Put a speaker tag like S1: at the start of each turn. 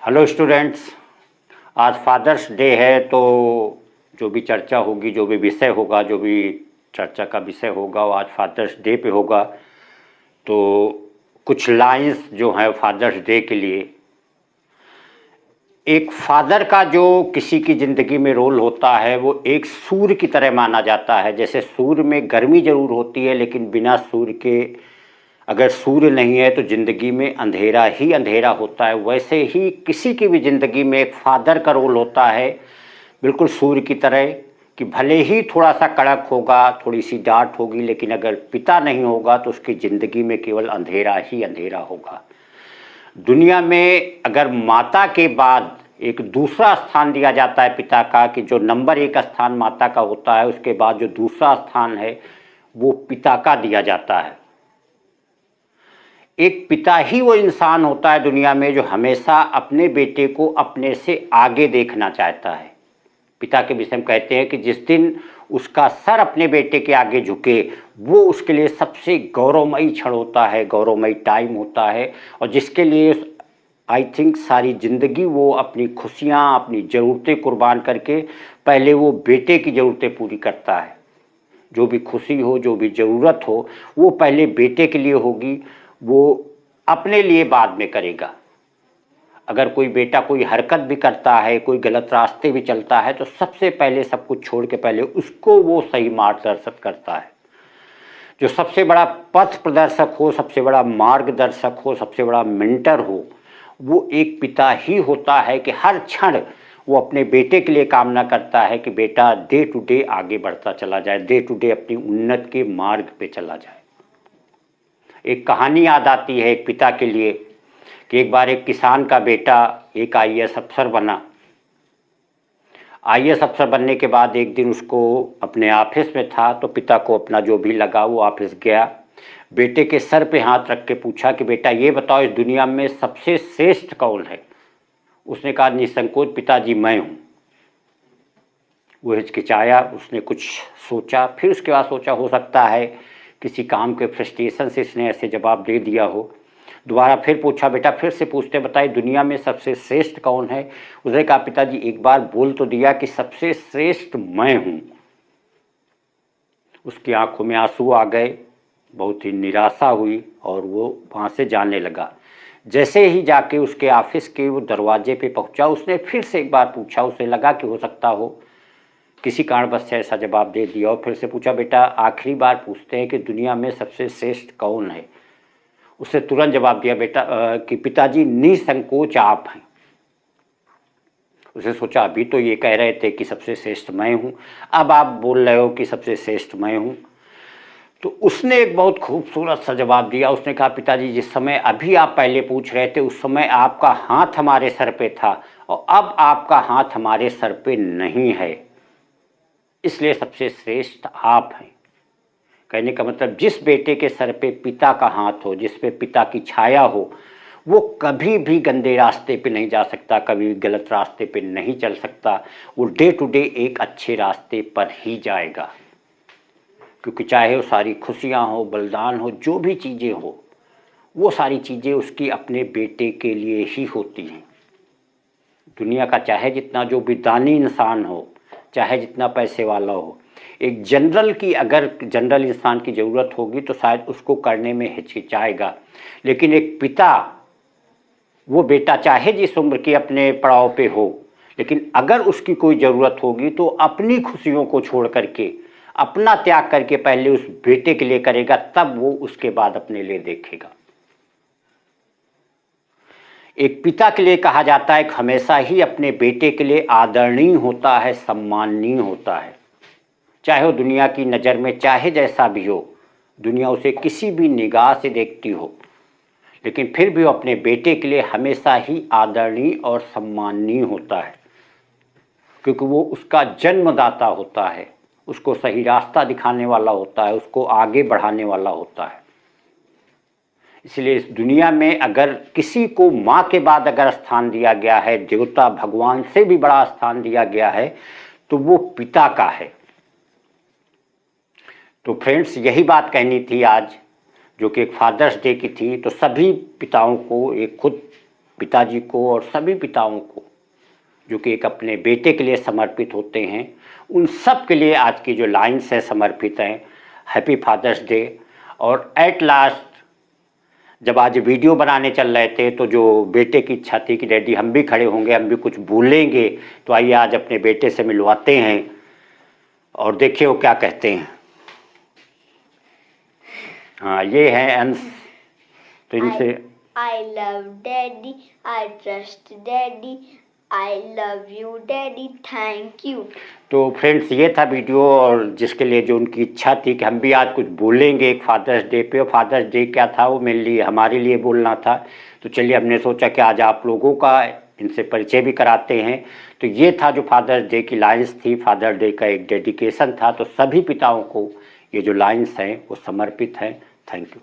S1: Hello students. आज fathers day है तो जो भी चर्चा होगी, जो भी विषय होगा, जो भी चर्चा का विषय होगा वो आज फादर्स डे पे होगा। तो कुछ लाइंस जो हैं फादर्स डे के लिए। एक फादर का जो किसी की ज़िंदगी में रोल होता है वो एक सूर्य की तरह माना जाता है। जैसे सूर्य में गर्मी ज़रूर होती है, लेकिन बिना सूर्य के, अगर सूर्य नहीं है तो ज़िंदगी में अंधेरा ही अंधेरा होता है। वैसे ही किसी की भी ज़िंदगी में एक फादर का रोल होता है, बिल्कुल सूर्य की तरह, कि भले ही थोड़ा सा कड़क होगा, थोड़ी सी डांट होगी, लेकिन अगर पिता नहीं होगा तो उसकी ज़िंदगी में केवल अंधेरा ही अंधेरा होगा। दुनिया में अगर माता के बाद एक दूसरा स्थान दिया जाता है पिता का, कि जो नंबर एक स्थान माता का होता है, उसके बाद जो दूसरा स्थान है वो पिता का दिया जाता है। एक पिता ही वो इंसान होता है दुनिया में जो हमेशा अपने बेटे को अपने से आगे देखना चाहता है। पिता के विषय में कहते हैं कि जिस दिन उसका सर अपने बेटे के आगे झुके, वो उसके लिए सबसे गौरवमयी क्षण होता है, गौरवमयी टाइम होता है, और जिसके लिए आई थिंक सारी ज़िंदगी वो अपनी खुशियाँ, अपनी ज़रूरतें कुर्बान करके पहले वो बेटे की ज़रूरतें पूरी करता है। जो भी खुशी हो, जो भी ज़रूरत हो, वो पहले बेटे के लिए होगी, वो अपने लिए बाद में करेगा। अगर कोई बेटा कोई हरकत भी करता है, कोई गलत रास्ते भी चलता है, तो सबसे पहले सब कुछ छोड़ के पहले उसको वो सही मार्गदर्शन करता है। जो सबसे बड़ा पथ प्रदर्शक हो, सबसे बड़ा मार्गदर्शक हो, सबसे बड़ा मेंटर हो, वो एक पिता ही होता है कि हर क्षण वो अपने बेटे के लिए कामना करता है कि बेटा डे टू डे आगे बढ़ता चला जाए, डे टू डे अपनी उन्नति के मार्ग पे चला जाए। एक कहानी याद आती है एक पिता के लिए कि एक बार एक किसान का बेटा एक आईएएस अफसर बना। आईएएस अफसर बनने के बाद एक दिन उसको अपने ऑफिस में था, तो पिता को अपना जो भी लगा वो ऑफिस गया, बेटे के सर पे हाथ रख के पूछा कि बेटा ये बताओ इस दुनिया में सबसे श्रेष्ठ कौन है। उसने कहा निसंकोच पिताजी मैं हूँ। वो हिचकिचाया, उसने कुछ सोचा, फिर उसके बाद सोचा हो सकता है किसी काम के फ्रस्ट्रेशन से इसने ऐसे जवाब दे दिया हो। दोबारा फिर पूछा, बेटा फिर से पूछते बताइए दुनिया में सबसे श्रेष्ठ कौन है। उसने कहा पिताजी एक बार बोल तो दिया कि सबसे श्रेष्ठ मैं हूँ। उसकी आंखों में आंसू आ गए, बहुत ही निराशा हुई और वो वहाँ से जाने लगा। जैसे ही जाके उसके ऑफिस के वो दरवाजे पे पहुँचा, उसने फिर से एक बार पूछा, उसे लगा कि हो सकता हो किसी कारणवश से ऐसा जवाब दे दिया, और फिर से पूछा बेटा आखिरी बार पूछते हैं कि दुनिया में सबसे श्रेष्ठ कौन है। उसने तुरंत जवाब दिया बेटा कि पिताजी निसंकोच आप हैं। उसे सोचा अभी तो ये कह रहे थे कि सबसे श्रेष्ठ मैं हूँ, अब आप बोल रहे हो कि सबसे श्रेष्ठ मैं हूँ। तो उसने एक बहुत खूबसूरत सा जवाब दिया। उसने कहा पिताजी जिस समय अभी आप पहले पूछ रहे थे उस समय आपका हाथ हमारे सर पे था, और अब आपका हाथ हमारे सर पे नहीं है, इसलिए सबसे श्रेष्ठ आप हैं। कहने का मतलब जिस बेटे के सर पे पिता का हाथ हो, जिस पे पिता की छाया हो, वो कभी भी गंदे रास्ते पे नहीं जा सकता, कभी भी गलत रास्ते पे नहीं चल सकता। वो डे टू डे एक अच्छे रास्ते पर ही जाएगा, क्योंकि चाहे वो सारी खुशियाँ हो, बलिदान हो, जो भी चीज़ें हो, वो सारी चीज़ें उसकी अपने बेटे के लिए ही होती हैं। दुनिया का चाहे जितना जो भी दानी इंसान हो, चाहे जितना पैसे वाला हो, एक जनरल की अगर जनरल इंसान की ज़रूरत होगी तो शायद उसको करने में हिचकिचाएगा, लेकिन एक पिता, वो बेटा चाहे जिस उम्र के अपने पड़ाव पे हो, लेकिन अगर उसकी कोई ज़रूरत होगी तो अपनी खुशियों को छोड़ करके, अपना त्याग करके पहले उस बेटे के लिए करेगा, तब वो उसके बाद अपने लिए देखेगा। एक पिता के लिए कहा जाता है कि हमेशा ही अपने बेटे के लिए आदरणीय होता है, सम्माननीय होता है। चाहे वो दुनिया की नज़र में चाहे जैसा भी हो, दुनिया उसे किसी भी निगाह से देखती हो, लेकिन फिर भी वो अपने बेटे के लिए हमेशा ही आदरणीय और सम्माननीय होता है, क्योंकि वो उसका जन्मदाता होता है, उसको सही रास्ता दिखाने वाला होता है, उसको आगे बढ़ाने वाला होता है। इसलिए इस दुनिया में अगर किसी को माँ के बाद अगर स्थान दिया गया है, देवता भगवान से भी बड़ा स्थान दिया गया है, तो वो पिता का है। तो फ्रेंड्स यही बात कहनी थी आज, जो कि एक फादर्स डे की थी। तो सभी पिताओं को एक खुद पिताजी को और सभी पिताओं को जो कि एक अपने बेटे के लिए समर्पित होते हैं, उन सब के लिए आज की जो लाइन्स है समर्पित हैं। Happy father's day. और एट लास्ट जब आज वीडियो बनाने चल रहे थे तो जो बेटे की इच्छा थी कि डैडी हम भी खड़े होंगे, हम भी कुछ बोलेंगे, तो आइए आज अपने बेटे से मिलवाते हैं और देखिए वो क्या कहते हैं। हाँ, ये है अंश। तो इनसे
S2: I love daddy, I trust daddy, I love you daddy, thank you.
S1: तो फ्रेंड्स, ये था वीडियो, और जिसके लिए जो उनकी इच्छा थी कि हम भी आज कुछ बोलेंगे एक फादर्स डे पे। और फादर्स डे क्या था, वो मेरे लिए, हमारे लिए बोलना था। तो चलिए हमने सोचा कि आज आप लोगों का इनसे परिचय भी कराते हैं। तो ये था जो फादर्स डे की लाइन्स थी, फादर्स डे का एक डेडिकेशन था। तो सभी पिताओं को ये जो लाइन्स हैं वो समर्पित हैं। Thank you.